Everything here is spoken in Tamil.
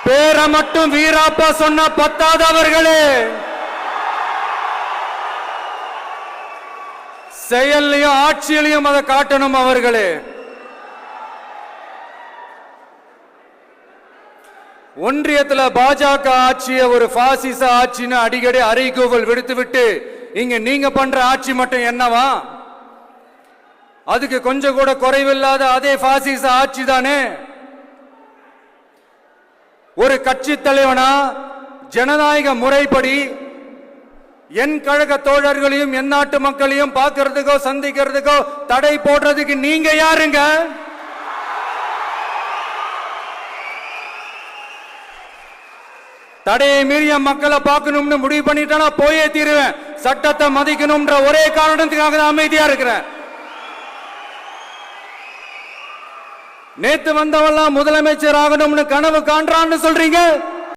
பேரை மட்டும் வீராப்பா சொன்ன பத்தாதவர்களே, செயல்லையும் ஆட்சியிலையும் அதை காட்டணும் அவர்களே. ஒன்றியத்துல பாஜக ஆட்சிய ஒரு பாசிச ஆட்சின்னு அடிக்கடி அறைகூவல் விடுத்து விட்டு இங்க நீங்க பண்ற ஆட்சி மட்டும் என்னவா? அதுக்கு கொஞ்சம் கூட குறைவில்லாத அதே பாசிச ஆட்சி தானே. ஒரு கட்சி தலைவனா ஜனநாயக முறைப்படி என் கழக தோழர்களையும் என் நாட்டு மக்களையும் பார்க்கறதுக்கோ சந்திக்கிறதுக்கோ தடை போடுறதுக்கு நீங்க யாருங்க? தடையை மீறிய மக்களை பார்க்கணும்னு முடிவு பண்ணிட்டா போயே தீருவேன். சட்டத்தை மதிக்கணும்ன்ற ஒரே காரணத்துக்காக தான் அமைதியா இருக்கிறேன். நேத்து வந்தவெல்லாம் முதலமைச்சர் ஆகணும்னு கனவு காண்றான்னு சொல்றீங்க.